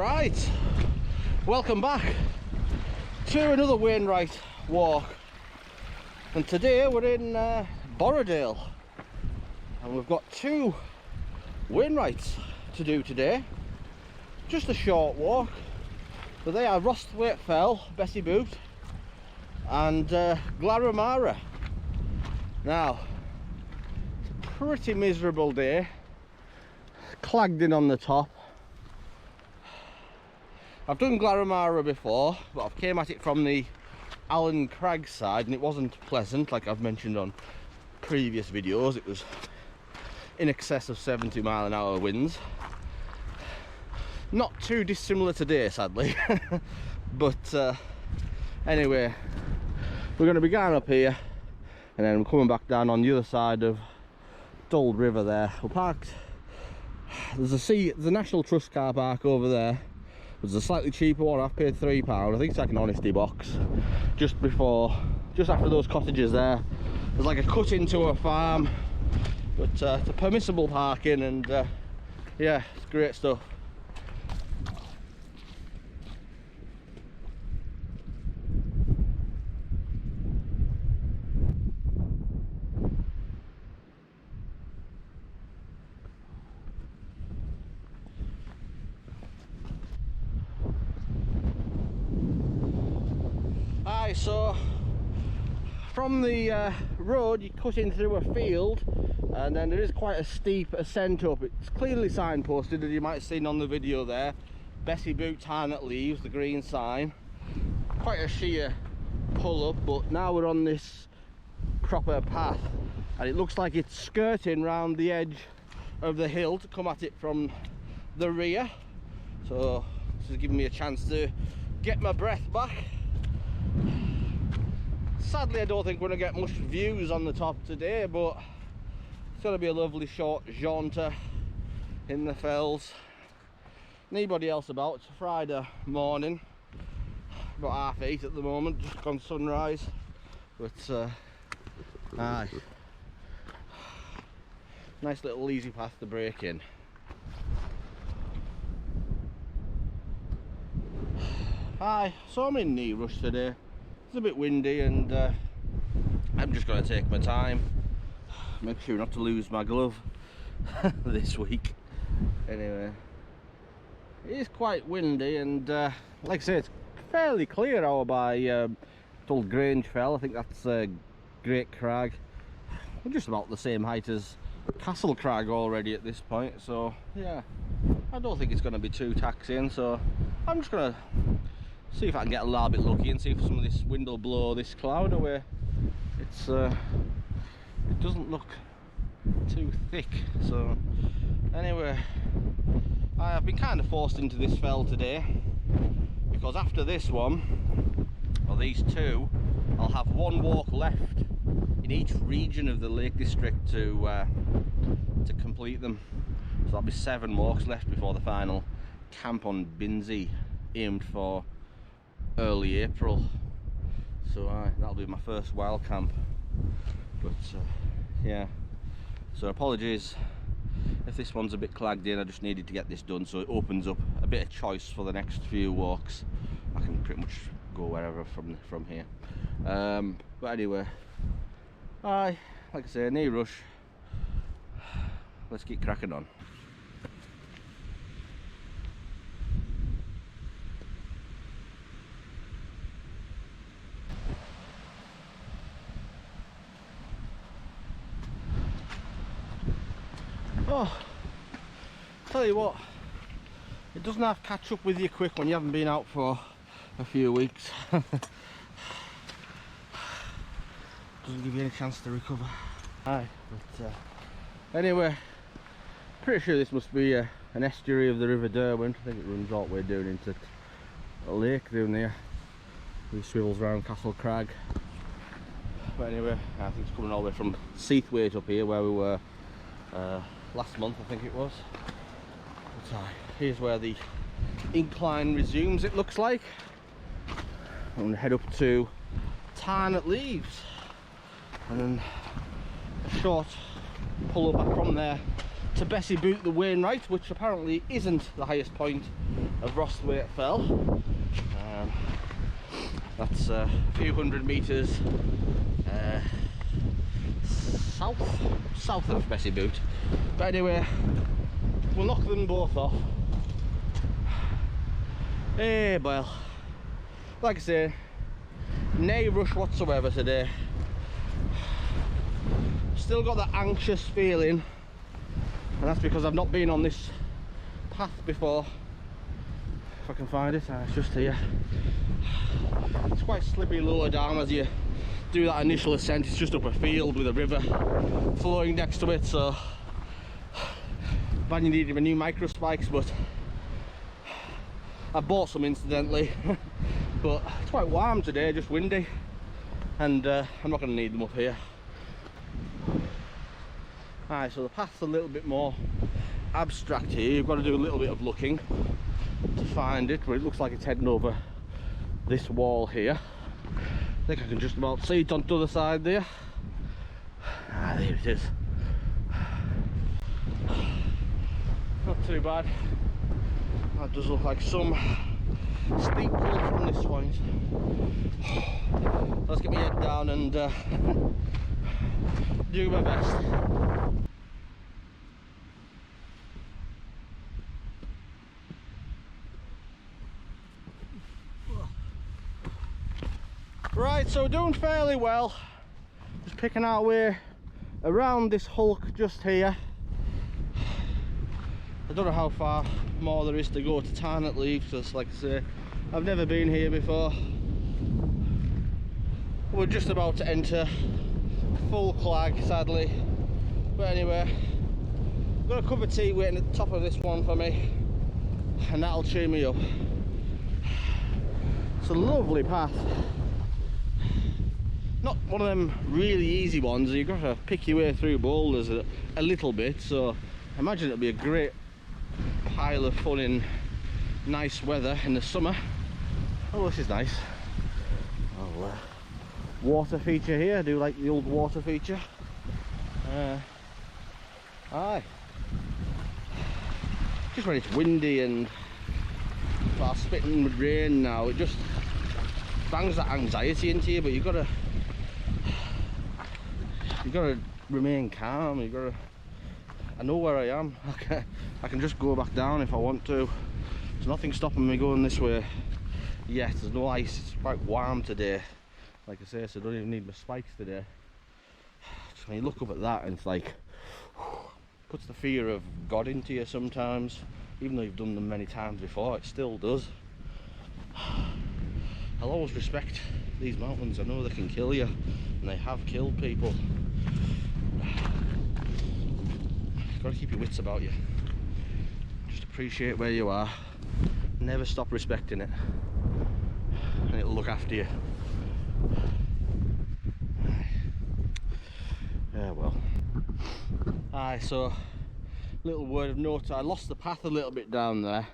Right, welcome back to another Wainwright Walk, and today we're in Borrowdale, and we've got two Wainwrights to do today. Just a short walk, but they are Rosthwaite Fell, Bessyboot, and Glaramara. Now, it's a pretty miserable day, clagged in on the top. I've done Glaramara before, but I've came at it from the crags side, and it wasn't pleasant. Like I've mentioned on previous videos, it was in excess of 70-mile-an-hour winds. Not too dissimilar today, sadly. But anyway, we're going to be going up here, and then we're coming back down on the other side of Dull River there. We're parked. There's a National Trust car park over there. There's a slightly cheaper one. I've paid £3. I think it's like an honesty box. Just after those cottages there, there's like a cut into a farm, but it's a permissible parking, and yeah, it's great stuff. So from the road you cut in through a field, and then there is quite a steep ascent up. It's clearly signposted, as you might have seen on the video there. Bessyboot, Tarn at leaves, the green sign. Quite a sheer pull up, but now we're on this proper path, and it looks like it's skirting round the edge of the hill to come at it from the rear. So this is giving me a chance to get my breath back. Sadly, I don't think we're going to get much views on the top today, but it's going to be a lovely short jaunter in the fells. Anybody else about? It's a Friday morning, about 8:30 at the moment, just gone sunrise. But aye, nice little easy path to break in. Aye, so I'm in knee rush today. It's a bit windy, and I'm just going to take my time, make sure not to lose my glove this week. Anyway, it is quite windy, and like I say, it's fairly clear out by Dull Grange Fell. I think that's a great crag. We're just about the same height as Castle Crag already at this point, so yeah, I don't think it's going to be too taxing. So I'm just going to see if I can get a little bit lucky and see if some of this wind will blow this cloud away. It's it doesn't look too thick. So anyway, I've been kind of forced into this fell today, because after this one, or these two, I'll have one walk left in each region of the Lake District to complete them. So that'll be 7 walks left before the final camp on Binsey, aimed for early April. So that'll be my first wild camp. But yeah, so apologies if this one's a bit clagged in. I just needed to get this done so it opens up a bit of choice for the next few walks. I can pretty much go wherever from here. But anyway, like I say, knee rush. Let's get cracking on. Oh, tell you what, it doesn't have to catch up with you quick when you haven't been out for a few weeks. Doesn't give you any chance to recover. Aye, but anyway, pretty sure this must be an estuary of the River Derwent. I think it runs all the way down into a lake down there. It swivels around Castle Crag. But anyway, I think it's coming all the way from Seatoller up here, where we were last month, I think it was. But here's where the incline resumes, it looks like. I'm going to head up to Tarn at leaves, and then a short pull up back from there to Bessyboot the Wainwright, which apparently isn't the highest point of Rosthwaite Fell. That's a few hundred metres south of Bessyboot. But anyway, we'll knock them both off. Hey, well, like I say, no rush whatsoever today. Still got that anxious feeling, and that's because I've not been on this path before. If I can find it, it's just here. It's quite slippery lower down as you do that initial ascent. It's just up a field with a river flowing next to it, so man, you needed my new micro spikes, but I bought some incidentally. But it's quite warm today, just windy, and I'm not going to need them up here. Alright, so the path's a little bit more abstract here. You've got to do a little bit of looking to find it, but it looks like it's heading over this wall here. I think I can just about see it on the other side there. Ah, there it is. Not too bad. That does look like some steep pull from this point. Let's get my head down and do my best. Right, so we're doing fairly well. Just picking our way around this hulk just here. I don't know how far more there is to go to Tarn at least, because like I say, I've never been here before. We're just about to enter full clag, sadly. But anyway, I've got a cup of tea waiting at the top of this one for me, and that'll cheer me up. It's a lovely path. Not one of them really easy ones. You've got to pick your way through boulders a little bit, so I imagine it'll be a great pile of fun in nice weather in the summer. Oh, this is nice. Oh, water feature here. I do like the old water feature. Aye. Just when it's windy and start spitting with rain now, it just bangs that anxiety into you, but you've got to remain calm. I know where I am. I can just go back down if I want to. There's nothing stopping me going this way yet. There's no ice. It's quite warm today, like I say, so I don't even need my spikes today. Just when you look up at that, and it's like puts the fear of God into you sometimes. Even though you've done them many times before, it still does. I'll always respect these mountains. I know they can kill you, and they have killed people. You've got to keep your wits about you. Just appreciate where you are. Never stop respecting it, and it'll look after you. Yeah, well. Aye, so little word of note, I lost the path a little bit down there.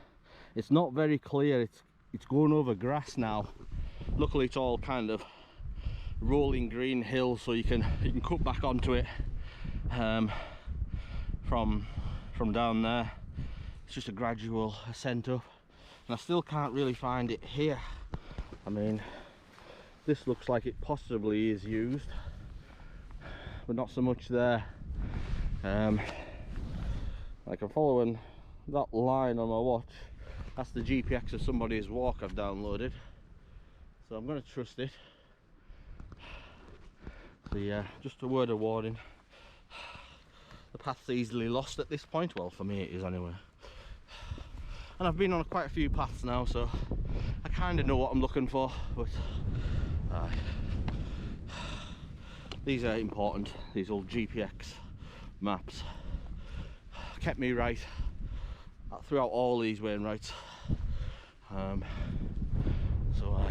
It's not very clear. It's going over grass now. Luckily it's all kind of rolling green hill, so you can cut back onto it from down there. It's just a gradual ascent up, and I still can't really find it here. I mean, this looks like it possibly is used, but not so much there. Like, I'm following that line on my watch. That's the GPX of somebody's walk I've downloaded, so I'm going to trust it. So yeah, just a word of warning, the path's easily lost at this point. Well, for me it is anyway. And I've been on quite a few paths now, so I kind of know what I'm looking for, but these are important, these old GPX maps. Kept me right throughout all these Wainwrights, so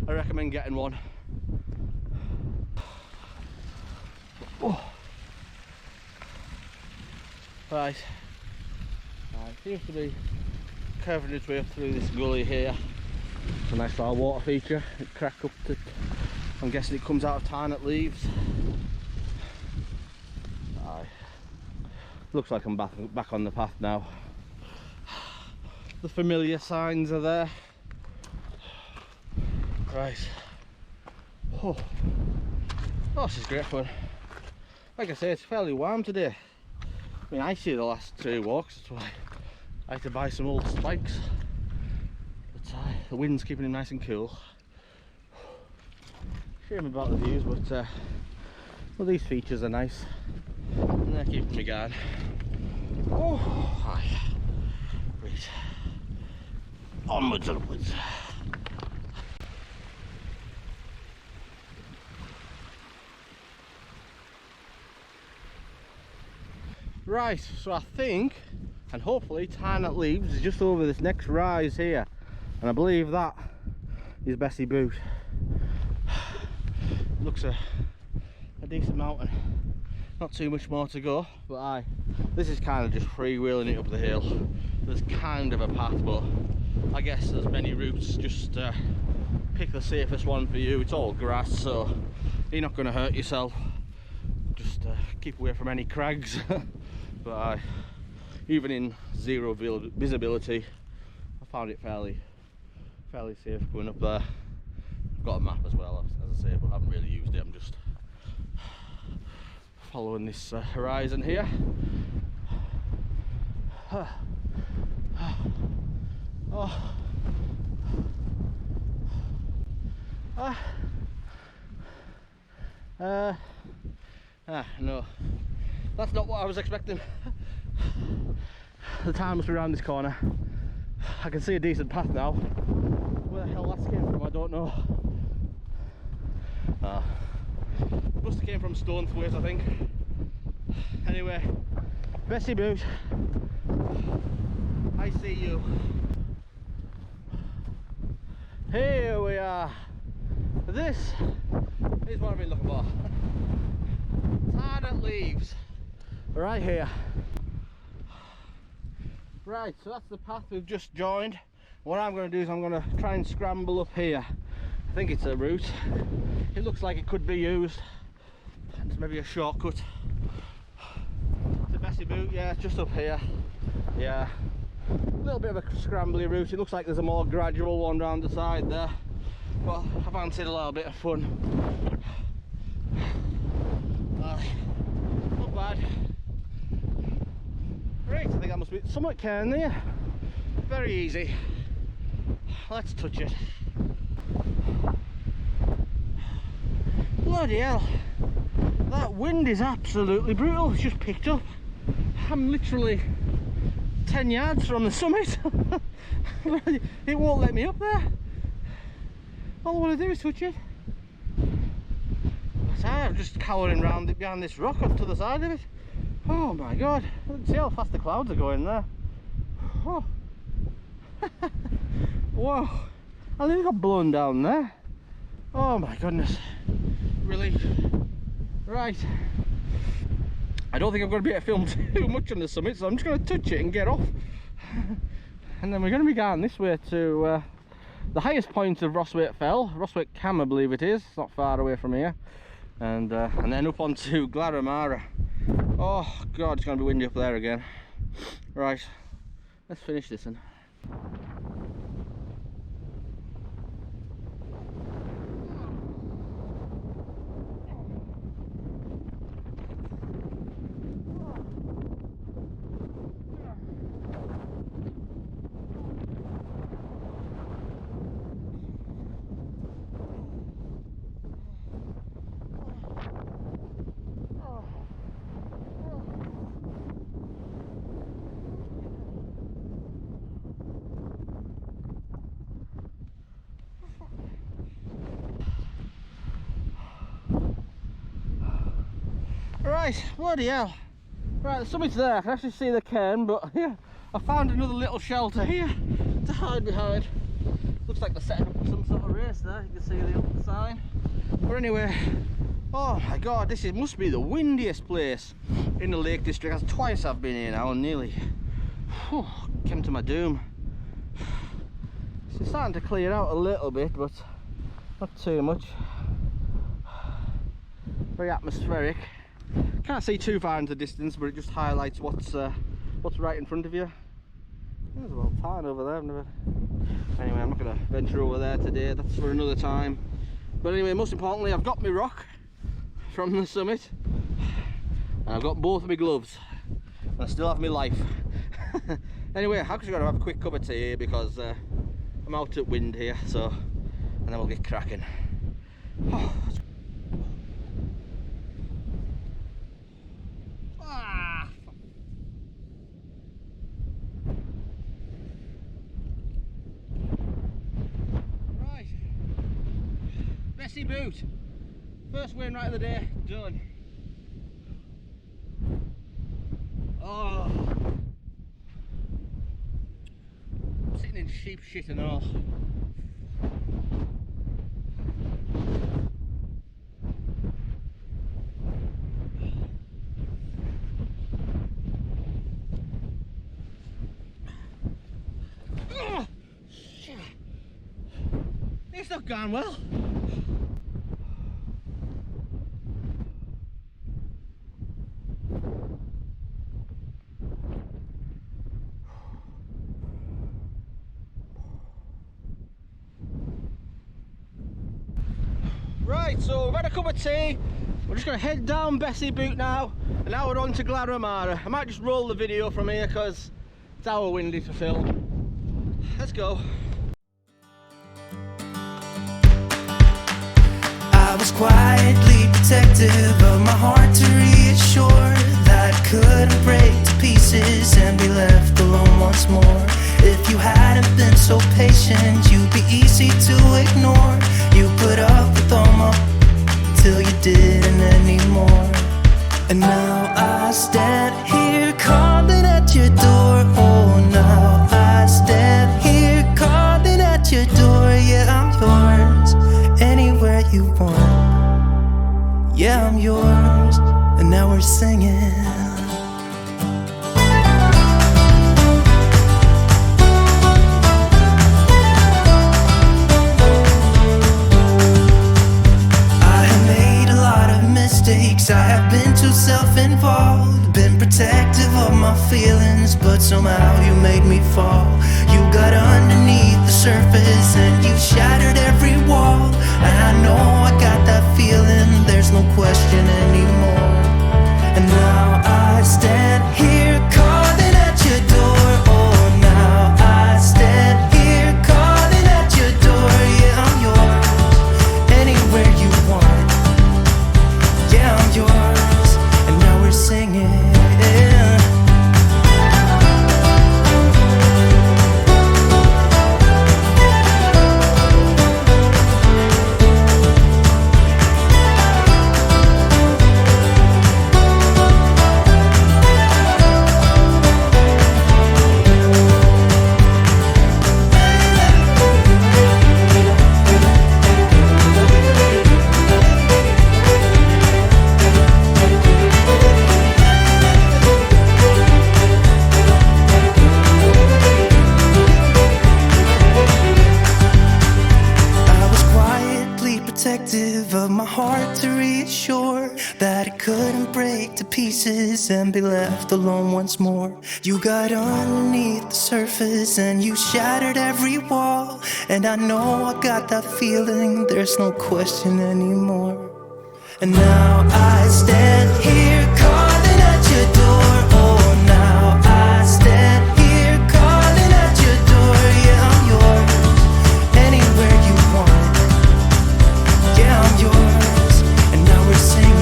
I recommend getting one. Oh. Right, it seems to be curving its way up through this gully here. It's a nice little water feature. It cracked up to, I'm guessing it comes out of Tarn at leaves. Looks like I'm back on the path now. The familiar signs are there. Right. Oh, this is great fun. Like I say, it's fairly warm today. I mean, icy the last 2 walks, that's why I had to buy some old spikes. But the wind's keeping him nice and cool. Shame about the views, but well, these features are nice and they're keeping me going. Oh, hi. Right. Onwards and upwards. Right, so I think, and hopefully, Tarn at Leaves is just over this next rise here, and I believe that is Bessyboot. Looks a decent mountain. Not too much more to go, but this is kind of just freewheeling it up the hill. There's kind of a path, but I guess there's many routes. Just pick the safest one for you. It's all grass, so you're not going to hurt yourself. Just keep away from any crags. But even in zero visibility, I found it fairly safe going up there. I've got a map as well, as I say, but I haven't really used it. I'm just following this horizon here. No, that's not what I was expecting. The Tarn must be around this corner. I can see a decent path now. Where the hell that came from, I don't know. Must have came from Rosthwaite, I think. Anyway, Bessyboot, I see you. Here we are. This is what I've been looking for. Tarn at Leaves, right here. Right, so that's the path we've just joined. What I'm going to do is I'm going to try and scramble up here. I think it's a route. It looks like it could be used. It's maybe a shortcut to Bessyboot. Yeah, it's just up here. Yeah, a little bit of a scrambly route. It looks like there's a more gradual one down the side there. But I fancied a little bit of fun. Not bad. Right, I think that must be somewhat Cairn there. Very easy. Let's touch it. Bloody hell. That wind is absolutely brutal. It's just picked up. I'm literally 10 yards from the summit. It won't let me up there. All I want to do is touch it. But I'm just cowering around it behind this rock up to the side of it. Oh my god, see how fast the clouds are going there. Oh. Whoa, I nearly got blown down there. Oh my goodness, relief. Right, I don't think I'm going to be able to film too much on the summit, so I'm just going to touch it and get off. And then we're going to be going this way to the highest point of Rosthwaite Fell, Rosthwaite Cam I believe it is, it's not far away from here. And then up onto Glaramara. Oh god, it's going to be windy up there again. Right, let's finish this one. Right, bloody hell. Right, the summit's there. I can actually see the cairn, but yeah, I found another little shelter here to hide behind. Looks like they're setting up some sort of race there. You can see the old sign. But anyway, oh my god, this must be the windiest place in the Lake District. That's twice I've been here now and nearly came to my doom. It's starting to clear out a little bit, but not too much. Very atmospheric. Can't see too far into the distance, but it just highlights what's right in front of you. There's a little Tarn over there. Anyway, I'm not going to venture over there today, that's for another time. But anyway, most importantly, I've got my rock from the summit, and I've got both of my gloves, and I still have my life. Anyway, I'm just going to have a quick cup of tea here because I'm out at wind here, so, and then we'll get cracking. Right, Bessyboot, first Wainwright of the day, done. Oh, I'm sitting in sheep shit and all. It's not gone well. Right, so we've had a cup of tea. We're just going to head down Bessyboot now, and now we're on to Glaramara. I might just roll the video from here because it's our windy to film. Let's go. I was quietly protective of my heart to reassure that I couldn't break to pieces and be left alone once more. If you hadn't been so patient, you'd be easy to ignore. You put up with all my till you didn't anymore. And now I stand here calling at your door. Oh, now I stand here calling at your door. Yeah, I'm yours, anywhere you want. Yeah, I'm yours, and now we're singing. I have been too self-involved, been protective of my feelings, but somehow you made me fall. You got underneath the surface and you shattered every wall. And I know I got that feeling, there's no question anymore. And now I stand here calling at your door. Oh, now I stand here calling at your door. Yeah, I'm yours, anywhere you want. Yeah, I'm yours, and now we're singing. Of my heart to reassure that it couldn't break to pieces and be left alone once more. You got underneath the surface and you shattered every wall. And I know I got that feeling, there's no question anymore. And now I stand here calling at your door. Oh, now I stand here calling at your door. Yeah, I'm yours, anywhere you want. Yeah, I'm yours, and now we're singing.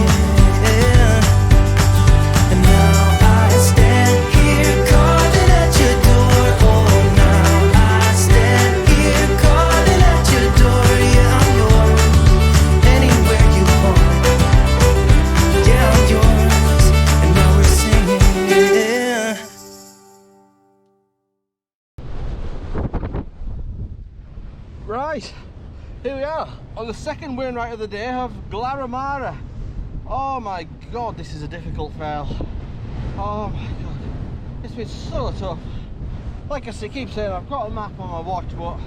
And now I stand here calling at your door. Oh, now I stand here calling at your door. Yeah, I'm yours, anywhere you want. Yeah, I'm yours, and now we're singing. Right, here we are on the second Wainwright of the day of Glaramara. Oh my god, this is a difficult fail. Oh my god, it's been so tough. Like I keep saying, I've got a map on my watch, but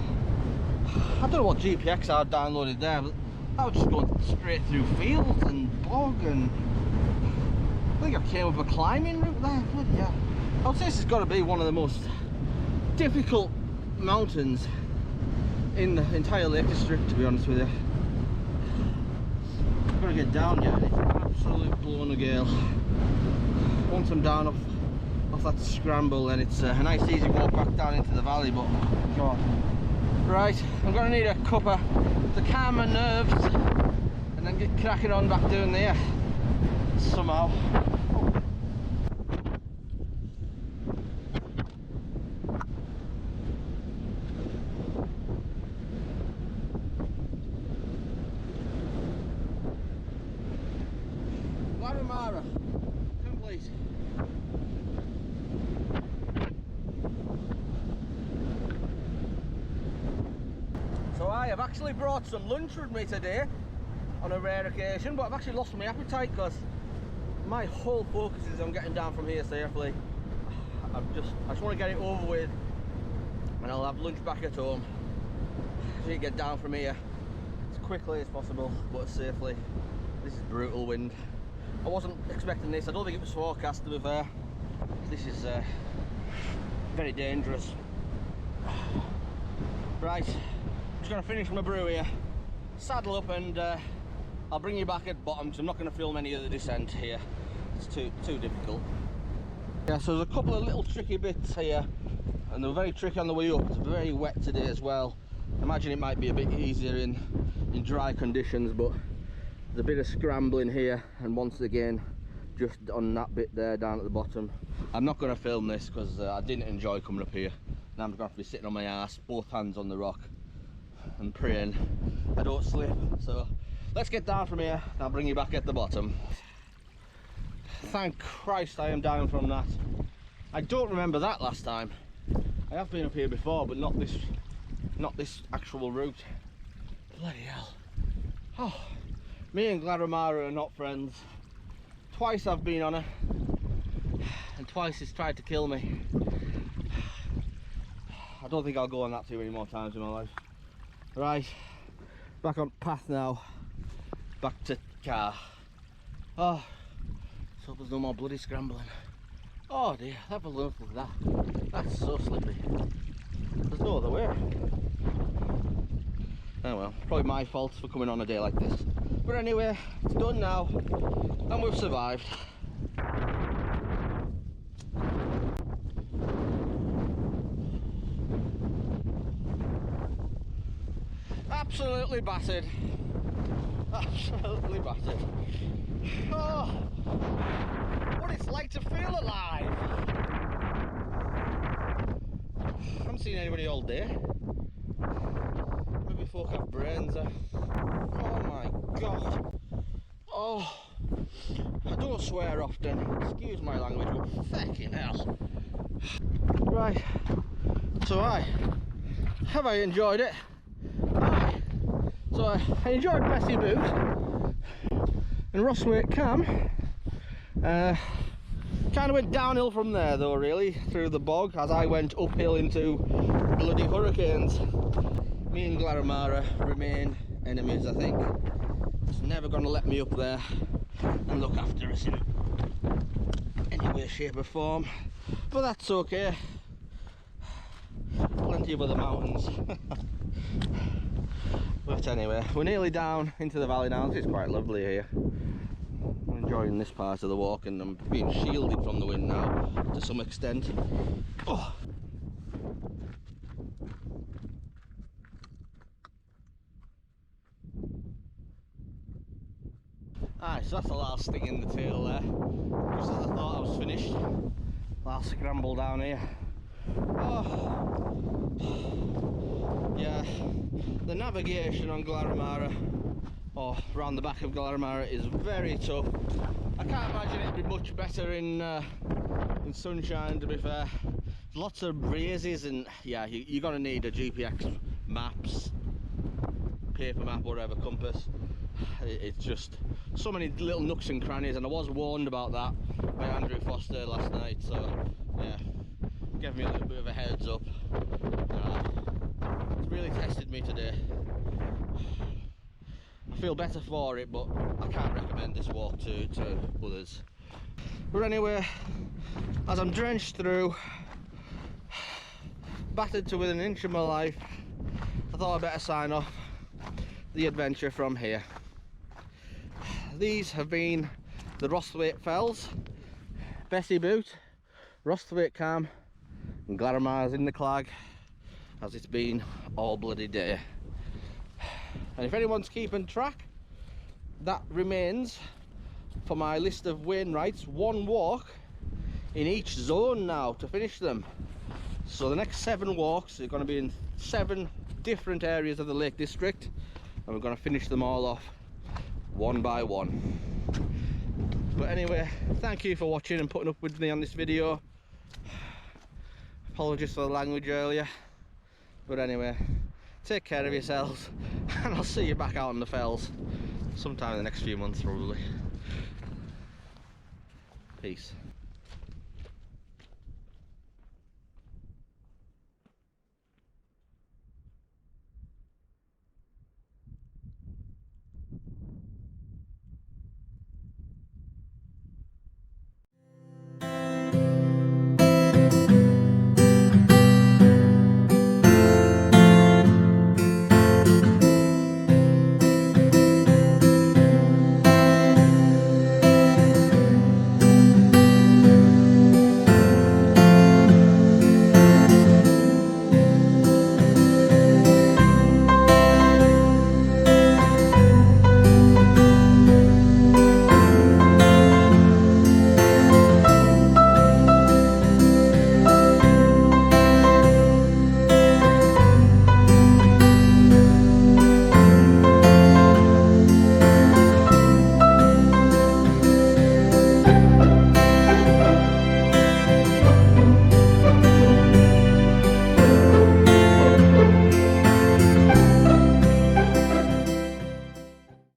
I don't know what GPX I've downloaded there, but I was just going straight through fields and bog, and I think I came up a climbing route there. Bloody hell. I would say this has got to be one of the most difficult mountains in the entire Lake District, to be honest with you. I've got to get down yet, and it's absolute blowing a gale. Once I'm down off that scramble, then it's a nice easy walk back down into the valley, but God. Right, I'm going to need a cuppa to calm my nerves and then get cracking on back down there somehow. Glaramara, complete. So I have actually brought some lunch with me today on a rare occasion, but I've actually lost my appetite because my whole focus is on getting down from here safely. I just want to get it over with and I'll have lunch back at home. So you get down from here as quickly as possible but as safely. This is brutal wind. I wasn't expecting this. I don't think it was forecast, to be fair. This is very dangerous. Right, I'm just going to finish my brew here, saddle up, and I'll bring you back at bottom because I'm not going to film any of the descent here. It's too difficult. Yeah, so there's a couple of little tricky bits here, and they were very tricky on the way up. It's very wet today as well. I imagine it might be a bit easier in dry conditions, but there's a bit of scrambling here, and once again just on that bit there down at the bottom. I'm not going to film this because I didn't enjoy coming up here. Now I'm going to have to be sitting on my ass, both hands on the rock, and praying I don't slip. So let's get down from here and I'll bring you back at the bottom. Thank Christ I am down from that. I don't remember that last time. I have been up here before, but not this actual route. Bloody hell. Oh, me and Glaramara are not friends. Twice I've been on her, and twice it's tried to kill me. I don't think I'll go on that too many more times in my life. Right, back on path now, back to car. Oh, so there's no more bloody scrambling. Oh dear, have a look at that. That's so slippy. There's no other way. Oh well, probably my fault for coming on a day like this. But anyway, it's done now, and we've survived. Absolutely battered. Absolutely battered. Oh, what it's like to feel alive. I haven't seen anybody all day. Maybe folk have brains. Oh my God. Oh, I don't swear often. Excuse my language, but fucking hell. Right. So have I enjoyed it? Aye. So I enjoyed Bessyboot and Rosthwaite Cam. Kind of went downhill from there though, really, through the bog, as I went uphill into bloody hurricanes. Me and Glaramara remain enemies, I think. It's never going to let me up there and look after us in any way, shape or form, but that's okay. Plenty of other mountains. But anyway, we're nearly down into the valley now. It's quite lovely here. I'm enjoying this part of the walk, and I'm being shielded from the wind now to some extent. Oh. Aye, so that's the last thing in the tail there. Just as I thought I was finished. Last scramble down here. Oh. Yeah, the navigation on Glaramara, or around the back of Glaramara, is very tough. I can't imagine it'd be much better in sunshine, to be fair. Lots of breezes, and yeah, you're gonna need a GPX maps, paper map, whatever, compass. It's just so many little nooks and crannies, and I was warned about that by Andrew Foster last night, so yeah, gave me a little bit of a heads up. It's really tested me today. I feel better for it, but I can't recommend this walk to others. But anyway, as I'm drenched through, battered to within an inch of my life, I thought I'd better sign off the adventure from here. These have been the Rosthwaite Fells, Bessyboot, Rosthwaite Cam, and Glaramara's in the clag, as it's been all bloody day. And if anyone's keeping track, that remains for my list of Wainwrights, 1 walk in each zone now to finish them. So the next 7 walks are going to be in 7 different areas of the Lake District, and we're going to finish them all off one by one. But anyway, thank you for watching and putting up with me on this video. Apologies for the language earlier, but anyway, take care of yourselves, and I'll see you back out on the fells sometime in the next few months probably. Peace.